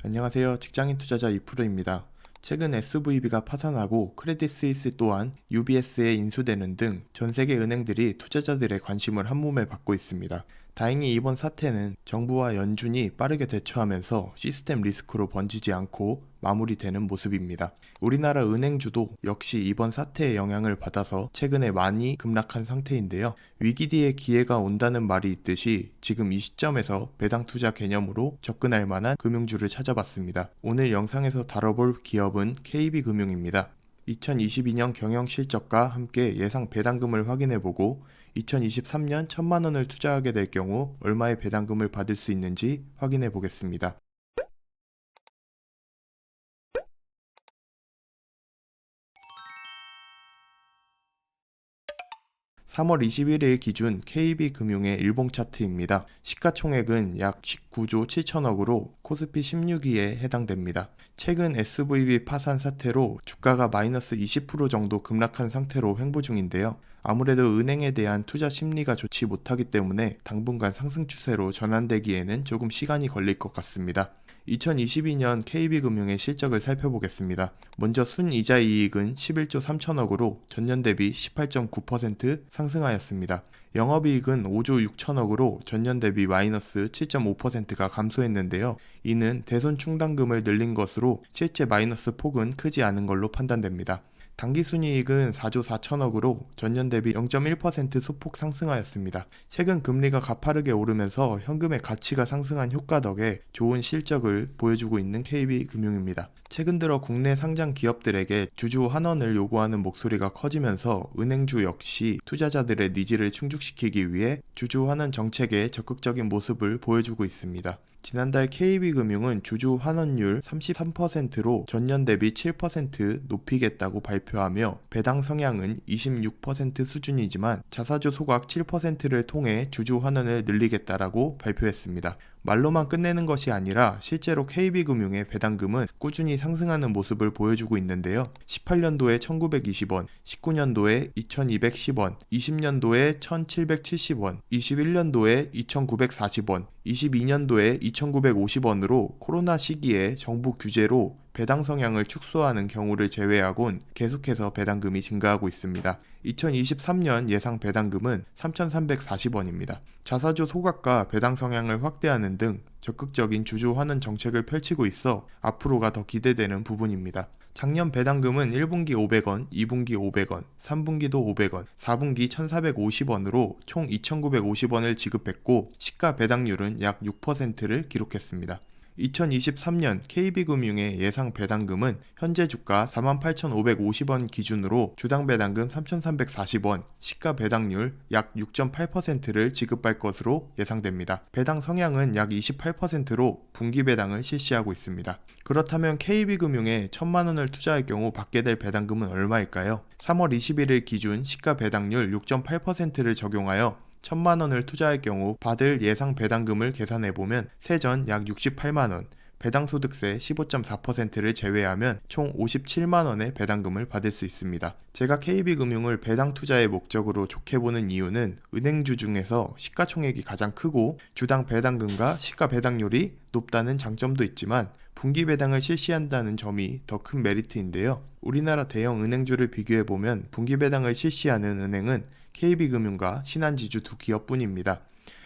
안녕하세요. 직장인 투자자 이프로입니다. 최근 SVB가 파산하고 크레딧 스위스 또한 UBS에 인수되는 등 전 세계 은행들이 투자자들의 관심을 한몸에 받고 있습니다. 다행히 이번 사태는 정부와 연준이 빠르게 대처하면서 시스템 리스크로 번지지 않고 마무리되는 모습입니다. 우리나라 은행주도 역시 이번 사태의 영향을 받아서 최근에 많이 급락한 상태인데요. 위기 뒤에 기회가 온다는 말이 있듯이 지금 이 시점에서 배당 투자 개념으로 접근할 만한 금융주를 찾아봤습니다. 오늘 영상에서 다뤄볼 기업은 KB금융입니다. 2022년 경영 실적과 함께 예상 배당금을 확인해보고 2023년 1,000만 원을 투자하게 될 경우 얼마의 배당금을 받을 수 있는지 확인해 보겠습니다. 3월 21일 기준 KB금융의 일봉 차트입니다. 시가총액은 약 19조 7천억으로 코스피 16위에 해당됩니다. 최근 SVB 파산 사태로 주가가 마이너스 20% 정도 급락한 상태로 횡보 중인데요. 아무래도 은행에 대한 투자 심리가 좋지 못하기 때문에 당분간 상승 추세로 전환되기에는 조금 시간이 걸릴 것 같습니다. 2022년 KB금융의 실적을 살펴보겠습니다. 먼저 순이자 이익은 11조 3천억으로 전년 대비 18.9% 상승하였습니다. 영업이익은 5조 6천억으로 전년 대비 마이너스 7.5%가 감소했는데요. 이는 대손 충당금을 늘린 것으로 실제 마이너스 폭은 크지 않은 걸로 판단됩니다. 당기순이익은 4조 4천억으로 전년 대비 0.1% 소폭 상승하였습니다. 최근 금리가 가파르게 오르면서 현금의 가치가 상승한 효과 덕에 좋은 실적을 보여주고 있는 KB금융입니다. 최근 들어 국내 상장 기업들에게 주주 환원을 요구하는 목소리가 커지면서 은행주 역시 투자자들의 니즈를 충족시키기 위해 주주 환원 정책에 적극적인 모습을 보여주고 있습니다. 지난달 KB금융은 주주 환원율 33%로 전년 대비 7% 높이겠다고 발표하며 배당 성향은 26% 수준이지만 자사주 소각 7%를 통해 주주 환원을 늘리겠다라고 발표했습니다. 말로만 끝내는 것이 아니라 실제로 KB금융의 배당금은 꾸준히 상승하는 모습을 보여주고 있는데요. 18년도에 1920원, 19년도에 2210원, 20년도에 1770원, 21년도에 2940원, 22년도에 2950원으로 코로나 시기에 정부 규제로 배당 성향을 축소하는 경우를 제외하곤 계속해서 배당금이 증가하고 있습니다. 2023년 예상 배당금은 3,340원입니다. 자사주 소각과 배당 성향을 확대하는 등 적극적인 주주 환원 정책을 펼치고 있어 앞으로가 더 기대되는 부분입니다. 작년 배당금은 1분기 500원, 2분기 500원, 3분기도 500원, 4분기 1,450원으로 총 2,950원을 지급했고 시가 배당률은 약 6%를 기록했습니다. 2023년 KB금융의 예상 배당금은 현재 주가 48,550원 기준으로 주당 배당금 3,340원, 시가 배당률 약 6.8%를 지급할 것으로 예상됩니다. 배당 성향은 약 28%로 분기 배당을 실시하고 있습니다. 그렇다면 KB금융에 1,000만 원을 투자할 경우 받게 될 배당금은 얼마일까요? 3월 21일 기준 시가 배당률 6.8%를 적용하여 1,000만 원을 투자할 경우 받을 예상 배당금을 계산해보면 세전 약 68만 원, 배당소득세 15.4%를 제외하면 총 57만 원의 배당금을 받을 수 있습니다. 제가 KB금융을 배당 투자의 목적으로 좋게 보는 이유는 은행주 중에서 시가총액이 가장 크고 주당 배당금과 시가 배당률이 높다는 장점도 있지만 분기 배당을 실시한다는 점이 더 큰 메리트인데요. 우리나라 대형 은행주를 비교해보면 분기 배당을 실시하는 은행은 KB금융과 신한지주 두 기업뿐입니다.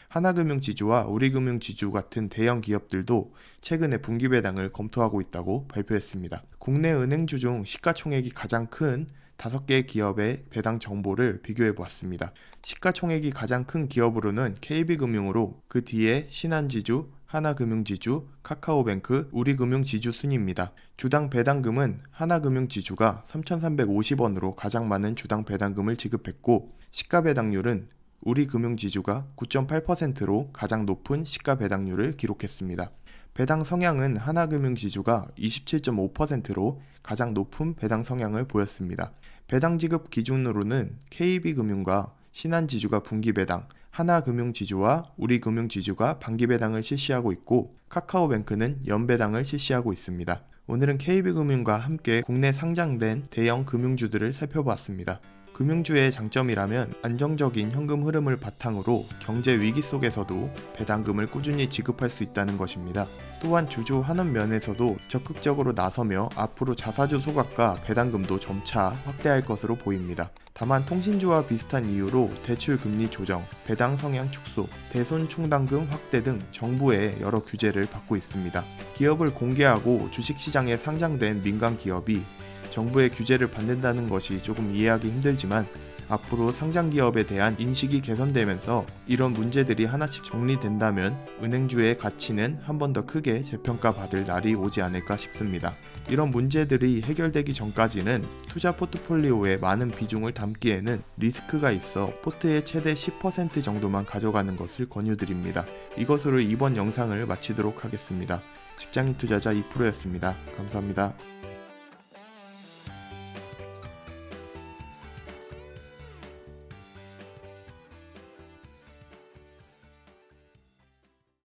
하나금융지주와 우리금융지주 같은 대형 기업들도 최근에 분기 배당을 검토하고 있다고 발표했습니다. 국내 은행주 중 시가총액이 가장 큰 5개의 기업의 배당 정보를 비교해 보았습니다. 시가총액이 가장 큰 기업으로는 KB금융으로 그 뒤에 신한지주, 하나금융지주, 카카오뱅크, 우리금융지주 순입니다. 주당 배당금은 하나금융지주가 3,350원으로 가장 많은 주당 배당금을 지급했고 시가 배당률은 우리금융지주가 9.8%로 가장 높은 시가 배당률을 기록했습니다. 배당 성향은 하나금융지주가 27.5%로 가장 높은 배당 성향을 보였습니다. 배당 지급 기준으로는 KB금융과 신한지주가 분기 배당, 하나금융지주와 우리금융지주가 반기 배당을 실시하고 있고 카카오뱅크는 연배당을 실시하고 있습니다. 오늘은 KB금융과 함께 국내 상장된 대형 금융주들을 살펴봤습니다. 금융주의 장점이라면 안정적인 현금 흐름을 바탕으로 경제 위기 속에서도 배당금을 꾸준히 지급할 수 있다는 것입니다. 또한 주주 환원 면에서도 적극적으로 나서며 앞으로 자사주 소각과 배당금도 점차 확대할 것으로 보입니다. 다만 통신주와 비슷한 이유로 대출 금리 조정, 배당 성향 축소, 대손 충당금 확대 등 정부의 여러 규제를 받고 있습니다. 기업을 공개하고 주식시장에 상장된 민간 기업이 정부의 규제를 받는다는 것이 조금 이해하기 힘들지만 앞으로 상장 기업에 대한 인식이 개선되면서 이런 문제들이 하나씩 정리된다면 은행주의 가치는 한 번 더 크게 재평가받을 날이 오지 않을까 싶습니다. 이런 문제들이 해결되기 전까지는 투자 포트폴리오에 많은 비중을 담기에는 리스크가 있어 포트의 최대 10% 정도만 가져가는 것을 권유드립니다. 이것으로 이번 영상을 마치도록 하겠습니다. 직장인 투자자 2%였습니다. 감사합니다.